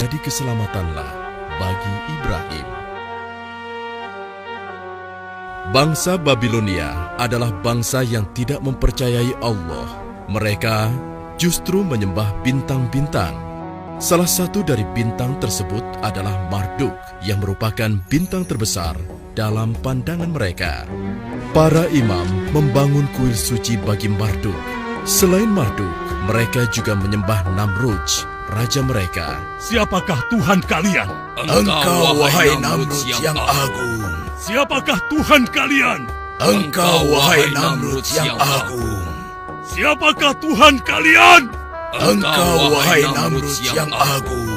menjadi keselamatanlah bagi Ibrahim. Bangsa Babilonia adalah bangsa yang tidak mempercayai Allah. Mereka justru menyembah bintang-bintang. Salah satu dari bintang tersebut adalah Marduk, yang merupakan bintang terbesar dalam pandangan mereka. Para imam membangun kuil suci bagi Marduk. Selain Marduk, mereka juga menyembah Namrudz, raja mereka. Siapakah Tuhan kalian? Engkau, wahai Namrudz yang agung. Siapakah Tuhan kalian? Engkau, wahai Namrudz yang agung. Siapakah Tuhan kalian? Engkau, wahai Namrudz yang agung.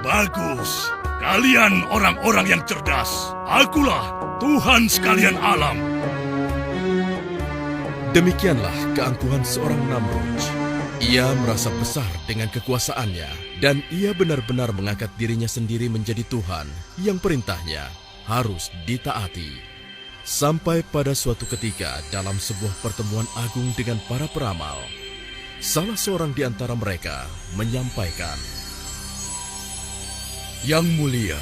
Bagus. Kalian orang-orang yang cerdas. Akulah Tuhan sekalian alam. Demikianlah keangkuhan seorang Namrudz. Ia merasa besar dengan kekuasaannya, dan ia benar-benar mengangkat dirinya sendiri menjadi Tuhan yang perintahnya harus ditaati. Sampai pada suatu ketika dalam sebuah pertemuan agung dengan para peramal, salah seorang di antara mereka menyampaikan, Yang mulia,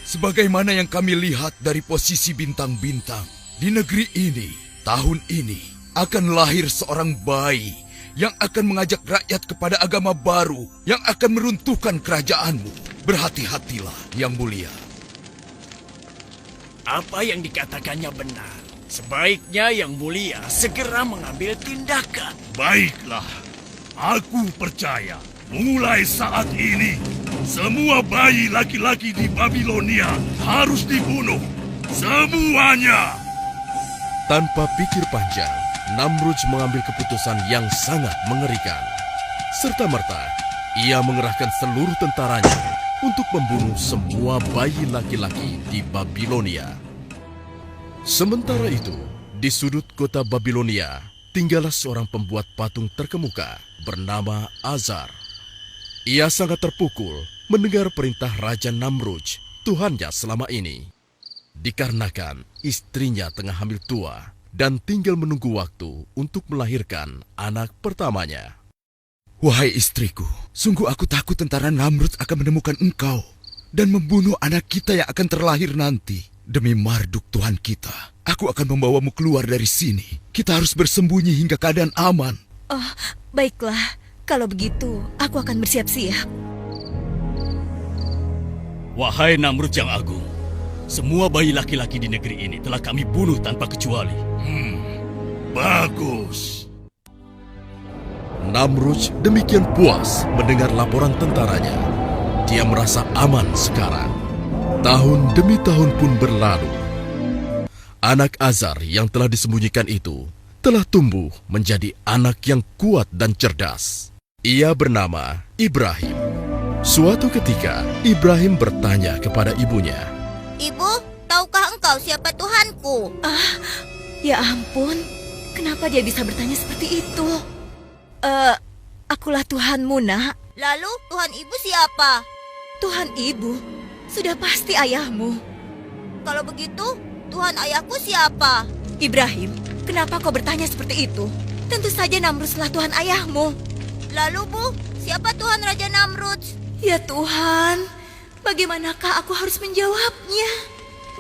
sebagaimana yang kami lihat dari posisi bintang-bintang, di negeri ini, tahun ini, akan lahir seorang bayi yang akan mengajak rakyat kepada agama baru yang akan meruntuhkan kerajaanmu. Berhati-hatilah, yang mulia. Apa yang dikatakannya benar. Sebaiknya Yang Mulia segera mengambil tindakan. Baiklah, aku percaya. Mulai saat ini, semua bayi laki-laki di Babilonia harus dibunuh. Semuanya. tanpa pikir panjang, Namrudz mengambil keputusan yang sangat mengerikan. Serta-merta, ia mengerahkan seluruh tentaranya untuk membunuh semua bayi laki-laki di Babilonia. Sementara itu, di sudut kota Babilonia, tinggallah seorang pembuat patung terkemuka bernama Azar. Ia sangat terpukul mendengar perintah Raja Namrudz, Tuhannya selama ini. Dikarenakan istrinya tengah hamil tua dan tinggal menunggu waktu untuk melahirkan anak pertamanya. Wahai istriku, sungguh aku takut tentara Namrudz akan menemukan engkau dan membunuh anak kita yang akan terlahir nanti. Demi Marduk Tuhan kita, aku akan membawamu keluar dari sini. Kita harus bersembunyi hingga keadaan aman. Oh, baiklah. Kalau begitu, aku akan bersiap-siap. Wahai Namrudz yang agung, semua bayi laki-laki di negeri ini telah kami bunuh tanpa kecuali. Bagus. Namrudz demikian puas mendengar laporan tentaranya. Dia merasa aman sekarang. Tahun demi tahun pun berlalu. Anak Azar yang telah disembunyikan itu telah tumbuh menjadi anak yang kuat dan cerdas. Ia bernama Ibrahim. Suatu ketika, Ibrahim bertanya kepada ibunya, Ibu, tahukah engkau siapa Tuhanku? Ya ampun, kenapa dia bisa bertanya seperti itu? Akulah Tuhanmu, nak. Lalu Tuhan ibu siapa? Tuhan ibu, sudah pasti ayahmu. Kalau begitu, Tuhan ayahku siapa? Ibrahim, kenapa kau bertanya seperti itu? Tentu saja Namrudzlah Tuhan ayahmu. Lalu Bu, siapa Tuhan Raja Namrudz? Ya Tuhan, bagaimanakah aku harus menjawabnya?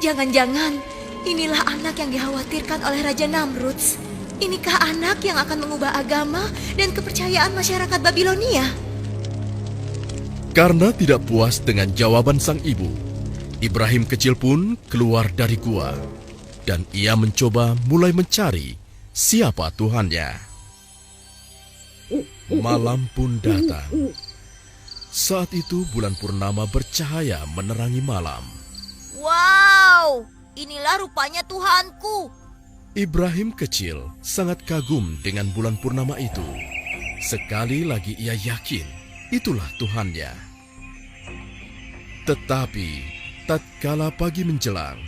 Jangan-jangan inilah anak yang dikhawatirkan oleh Raja Namrudz. Inikah anak yang akan mengubah agama dan kepercayaan masyarakat Babilonia? karena tidak puas dengan jawaban sang ibu, Ibrahim kecil pun keluar dari gua dan ia mencoba mulai mencari siapa Tuhannya. Malam pun datang. Saat itu bulan purnama bercahaya menerangi malam. Wow, inilah rupanya Tuhanku. Ibrahim kecil sangat kagum dengan bulan purnama itu. Sekali lagi ia yakin itulah Tuhannya. Tetapi tatkala pagi menjelang,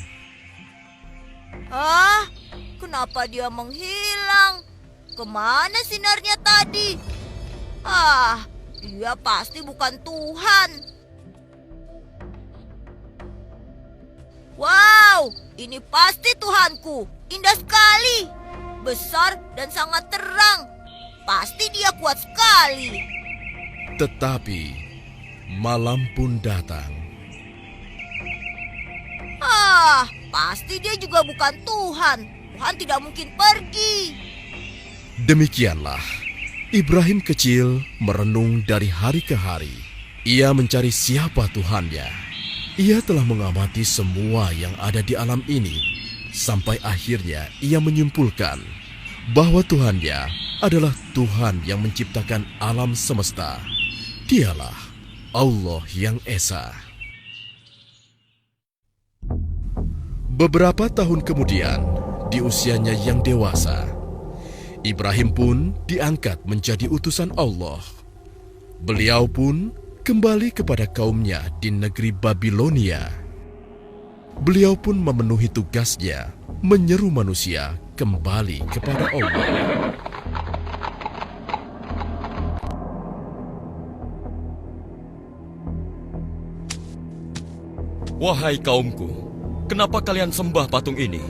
Kenapa dia menghilang? Kemana sinarnya tadi? Dia pasti bukan Tuhan. Wow, ini pasti Tuhanku. Indah sekali. Besar dan sangat terang. Pasti dia kuat sekali. tetapi Malam pun datang. Pasti dia juga bukan Tuhan. Tuhan tidak mungkin pergi. Demikianlah, Ibrahim kecil merenung dari hari ke hari. Ia mencari siapa Tuhannya. Ia telah mengamati semua yang ada di alam ini, sampai akhirnya ia menyimpulkan bahwa Tuhannya adalah Tuhan yang menciptakan alam semesta. Dialah Allah yang Esa. Beberapa tahun kemudian, di usianya yang dewasa, Ibrahim pun diangkat menjadi utusan Allah. Beliau pun kembali kepada kaumnya di negeri Babilonia. Beliau pun memenuhi tugasnya menyeru manusia kembali kepada Allah. Wahai kaumku, kenapa kalian sembah patung ini?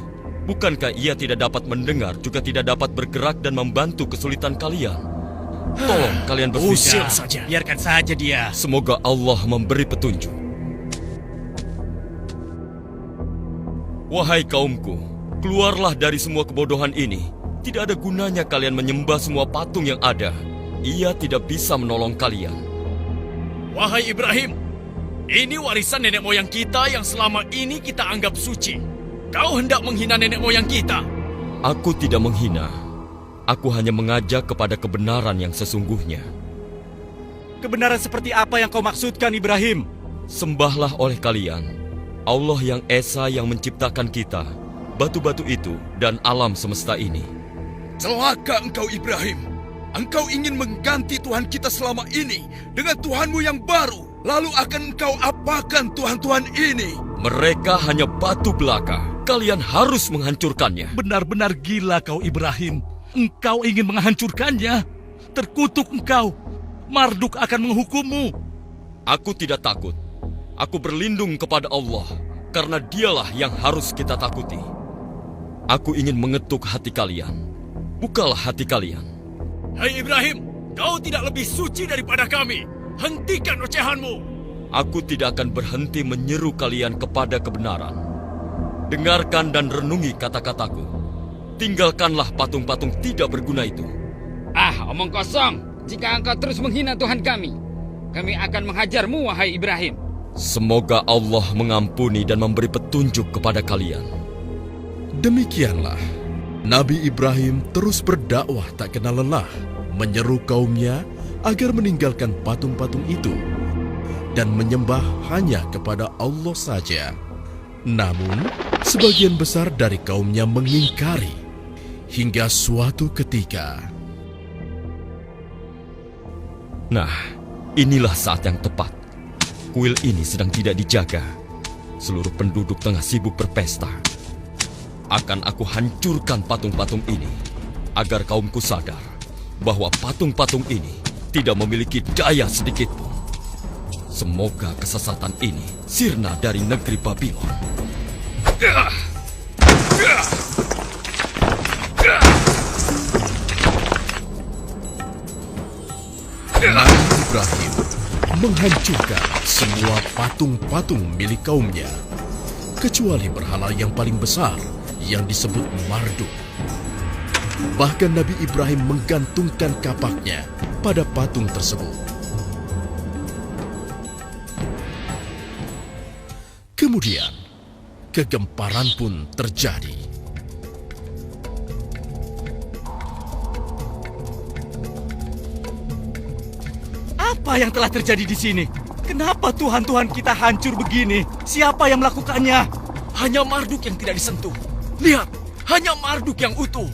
Bukankah ia tidak dapat mendengar, juga tidak dapat bergerak dan membantu kesulitan kalian? Tolong kalian berpikir saja. Biarkan saja dia. Semoga Allah memberi petunjuk. Wahai kaumku, keluarlah dari semua kebodohan ini. Tidak ada gunanya kalian menyembah semua patung yang ada. Ia tidak bisa menolong kalian. Wahai Ibrahim, ini warisan nenek moyang kita yang selama ini kita anggap suci. Kau hendak menghina nenek moyang kita. Aku tidak menghina. Aku hanya mengajak kepada kebenaran yang sesungguhnya. Kebenaran seperti apa yang kau maksudkan, Ibrahim? Sembahlah oleh kalian Allah yang Esa yang menciptakan kita, batu-batu itu, dan alam semesta ini. Celaka engkau Ibrahim. Engkau ingin mengganti Tuhan kita selama ini dengan Tuhanmu yang baru. Lalu akan engkau apakan Tuhan-Tuhan ini? Mereka hanya batu belaka. Kalian harus menghancurkannya. Benar-benar gila kau, Ibrahim. Engkau ingin menghancurkannya. Terkutuk engkau. Marduk akan menghukummu. Aku tidak takut. Aku berlindung kepada Allah, karena dialah yang harus kita takuti. Aku ingin mengetuk hati kalian. Bukalah hati kalian. Hai Ibrahim, kau tidak lebih suci daripada kami. Hentikan ocehanmu. Aku tidak akan berhenti menyeru kalian kepada kebenaran. Dengarkan dan renungi kata-kataku. Tinggalkanlah patung-patung tidak berguna itu. Omong kosong. Jika engkau terus menghina Tuhan kami akan menghajarmu, wahai Ibrahim. Semoga Allah mengampuni dan memberi petunjuk kepada kalian. Demikianlah, Nabi Ibrahim terus berdakwah tak kenal lelah, menyeru kaumnya agar meninggalkan patung-patung itu dan menyembah hanya kepada Allah saja. Namun, sebagian besar dari kaumnya mengingkari hingga suatu ketika. Nah, inilah saat yang tepat. Kuil ini sedang tidak dijaga. Seluruh penduduk tengah sibuk berpesta. Akan aku hancurkan patung-patung ini agar kaumku sadar bahwa patung-patung ini tidak memiliki daya sedikitpun. Semoga kesesatan ini sirna dari negeri Babylon. Nabi Ibrahim menghancurkan semua patung-patung milik kaumnya, kecuali berhala yang paling besar yang disebut Marduk. Bahkan Nabi Ibrahim menggantungkan kapaknya pada patung tersebut. Kemudian, kegemparan pun terjadi. Apa yang telah terjadi di sini? Kenapa Tuhan-Tuhan kita hancur begini? Siapa yang melakukannya? Hanya Marduk yang tidak disentuh. Lihat, hanya Marduk yang utuh.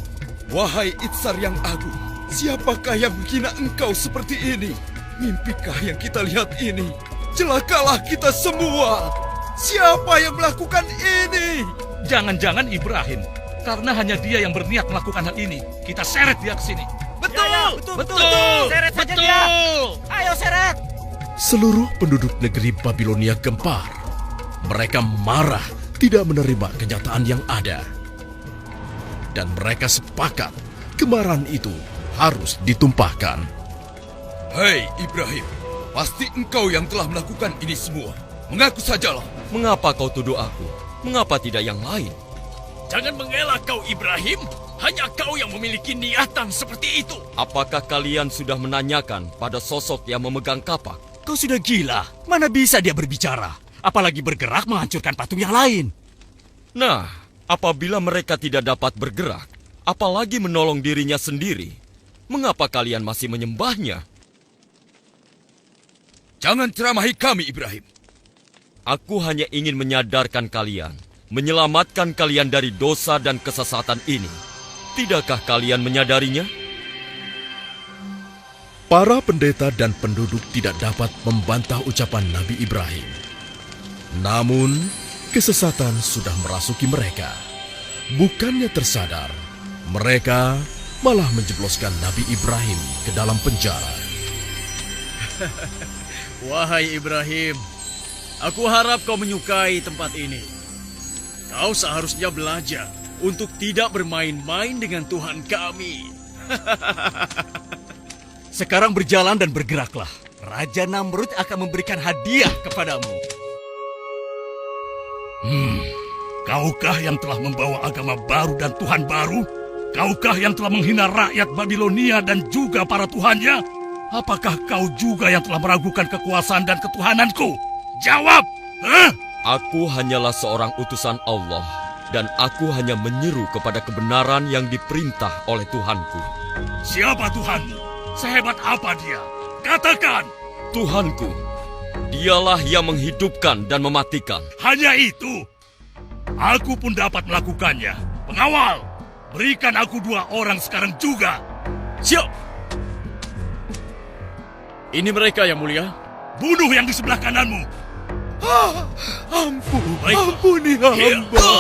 Wahai Itsar yang agung, siapakah yang menghina engkau seperti ini? Mimpikah yang kita lihat ini? Celakalah kita semua. Siapa yang melakukan ini? Jangan-jangan Ibrahim. Karena hanya dia yang berniat melakukan hal ini. Kita seret dia ke sini. Betul, betul. Seret saja dia. Ayo seret. Seluruh penduduk negeri Babilonia gempar. Mereka marah, tidak menerima kenyataan yang ada. Dan mereka sepakat kemarahan itu harus ditumpahkan. Hei Ibrahim, Pasti engkau yang telah melakukan ini semua. Mengaku sajalah. Mengapa kau tuduh aku? Mengapa tidak yang lain? Jangan mengelak kau Ibrahim. Hanya kau yang memiliki niatan seperti itu. Apakah kalian sudah menanyakan pada sosok yang memegang kapak? Kau sudah gila. Mana bisa dia berbicara? Apalagi bergerak menghancurkan patung yang lain. Nah, apabila mereka tidak dapat bergerak, apalagi menolong dirinya sendiri, mengapa kalian masih menyembahnya? Jangan ceramahi kami, Ibrahim. Aku hanya ingin menyadarkan kalian, menyelamatkan kalian dari dosa dan kesesatan ini. Tidakkah kalian menyadarinya? Para pendeta dan penduduk tidak dapat membantah ucapan Nabi Ibrahim. Namun, kesesatan sudah merasuki mereka. Bukannya tersadar, mereka malah menjebloskan Nabi Ibrahim ke dalam penjara. Wahai Ibrahim, aku harap kau menyukai tempat ini. Kau seharusnya belajar untuk tidak bermain-main dengan Tuhan kami. Sekarang berjalan dan bergeraklah. Raja Namrud akan memberikan hadiah kepadamu. Kaukah yang telah membawa agama baru dan Tuhan baru? Kaukah yang telah menghina rakyat Babilonia dan juga para tuhannya? Apakah kau juga yang telah meragukan kekuasaan dan ketuhananku? Jawab! Aku hanyalah seorang utusan Allah, dan aku hanya menyeru kepada kebenaran yang diperintah oleh Tuhanku. Siapa Tuhanmu? Sehebat apa dia? Katakan! Tuhanku, dialah yang menghidupkan dan mematikan. Hanya itu? Aku pun dapat melakukannya. Pengawal, berikan aku 2 orang sekarang juga. Siap! Ini mereka yang mulia. Bunuh yang di sebelah kananmu. Ampuni hamba.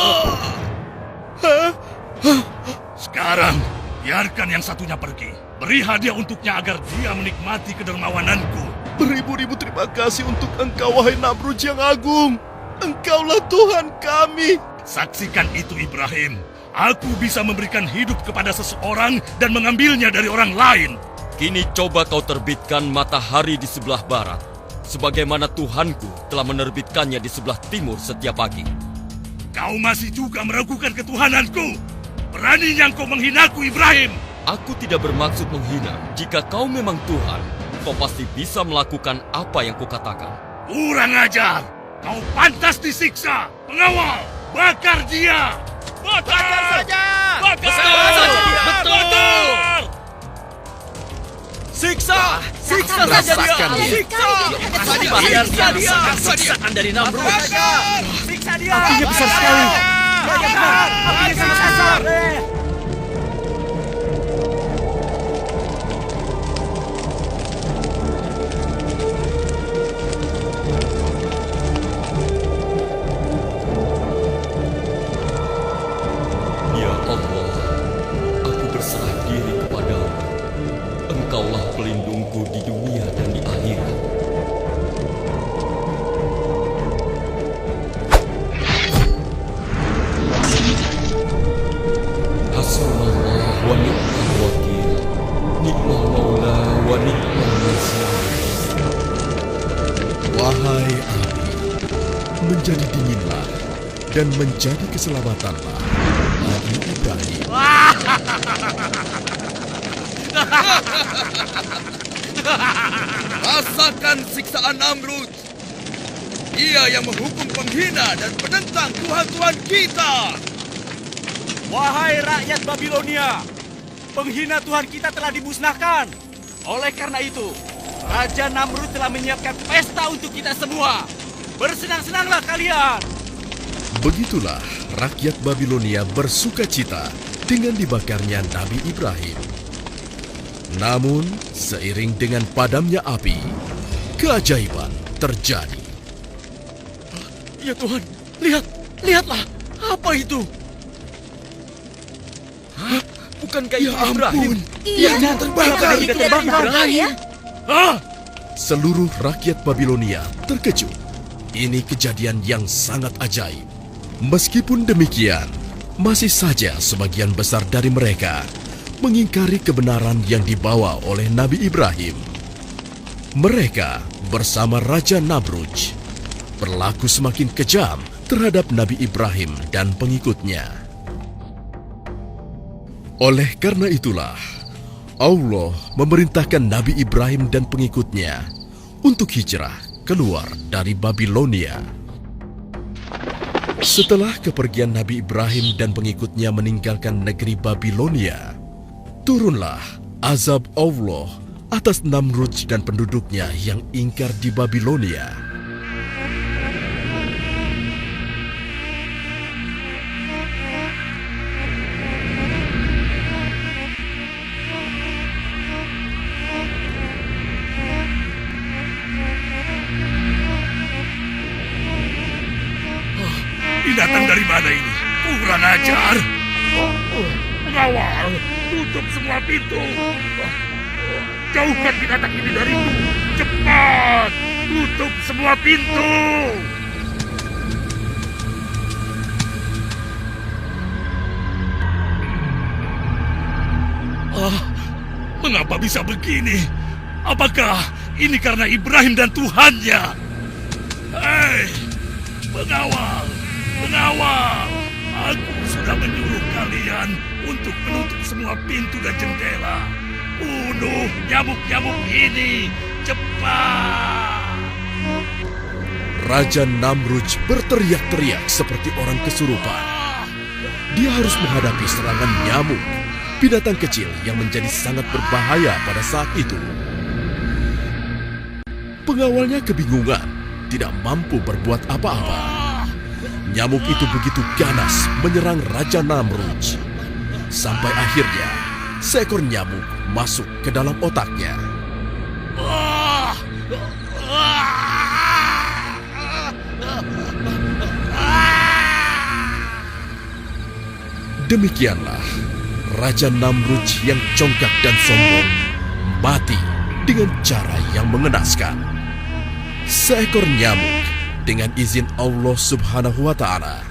Sekarang, biarkan yang satunya pergi. Beri hadiah untuknya agar dia menikmati kedermawananku. Beribu-ribu terima kasih untuk engkau, wahai Namrud yang agung. Engkaulah Tuhan kami. Saksikan itu, Ibrahim. Aku bisa memberikan hidup kepada seseorang dan mengambilnya dari orang lain. Kini coba kau terbitkan matahari di sebelah barat, sebagaimana Tuhanku telah menerbitkannya di sebelah timur setiap pagi. Kau masih juga meragukan ketuhananku. Beraninya kau menghinaku, Ibrahim. Aku tidak bermaksud menghina. Jika kau memang Tuhan, kau pasti bisa melakukan apa yang kukatakan. Kurang ajar. Kau pantas disiksa. Pengawal, bakar dia. Bakar saja. Bakar saja. Betul. Siksa! Siksa saja dia! Siksa! Siksa dia! Siksaan dari Namrud! Siksa dia! Apinya besar sekali! Apinya sangat besar! Ya Allah, aku berserah diri kepadamu. Engkaulah pelindungku di dunia dan di akhirat. Hasbunallah wa ni'mal wakil. Ni'mal maula wa ni'mal nasir. Wahai api, menjadi dinginlah dan menjadi keselamatanlah Nabi Ibrahim. Rasakan siksaan Namrud. Dia yang menghukum penghina dan penentang Tuhan-Tuhan kita. Wahai rakyat Babilonia, penghina Tuhan kita telah dimusnahkan. Oleh karena itu, Raja Namrud telah menyiapkan pesta untuk kita semua. Bersenang-senanglah kalian. Begitulah rakyat Babilonia bersuka cita dengan dibakarnya Nabi Ibrahim. Namun, seiring dengan padamnya api, keajaiban terjadi. Ya Tuhan, lihatlah. Apa itu? Hah? Bukankah itu Ibrahim? Iya, terbakar itu dari Ibrahim. Seluruh rakyat Babilonia terkejut. Ini kejadian yang sangat ajaib. Meskipun demikian, masih saja sebagian besar dari mereka mengingkari kebenaran yang dibawa oleh Nabi Ibrahim. Mereka bersama Raja Namrudz berlaku semakin kejam terhadap Nabi Ibrahim dan pengikutnya. Oleh karena itulah, Allah memerintahkan Nabi Ibrahim dan pengikutnya untuk hijrah keluar dari Babilonia. Setelah kepergian Nabi Ibrahim dan pengikutnya meninggalkan negeri Babilonia, turunlah azab Allah atas Namrudz dan penduduknya yang ingkar di Babilonia. Datang dari mana ini? Kurang ajar. Pengawal, tutup semua pintu. Jauhkan binatang ini dariku. Cepat, tutup semua pintu. Mengapa bisa begini? Apakah ini karena Ibrahim dan Tuhannya? Hei, pengawal! Pengawal, aku sudah menyuruh kalian untuk menutup semua pintu dan jendela. Bunuh nyamuk-nyamuk ini, cepat! Raja Namrudz berteriak-teriak seperti orang kesurupan. Dia harus menghadapi serangan nyamuk, binatang kecil yang menjadi sangat berbahaya pada saat itu. Pengawalnya kebingungan, tidak mampu berbuat apa-apa. Nyamuk itu begitu ganas menyerang Raja Namrudz. Sampai akhirnya, seekor nyamuk masuk ke dalam otaknya. Demikianlah, Raja Namrudz yang congkak dan sombong mati dengan cara yang mengenaskan. Seekor nyamuk dengan izin Allah Subhanahu wa Ta'ala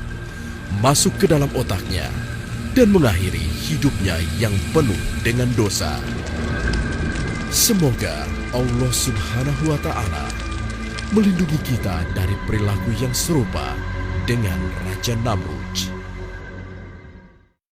masuk ke dalam otaknya dan mengakhiri hidupnya yang penuh dengan dosa. Semoga Allah Subhanahu wa Ta'ala melindungi kita dari perilaku yang serupa dengan Raja Namrudz.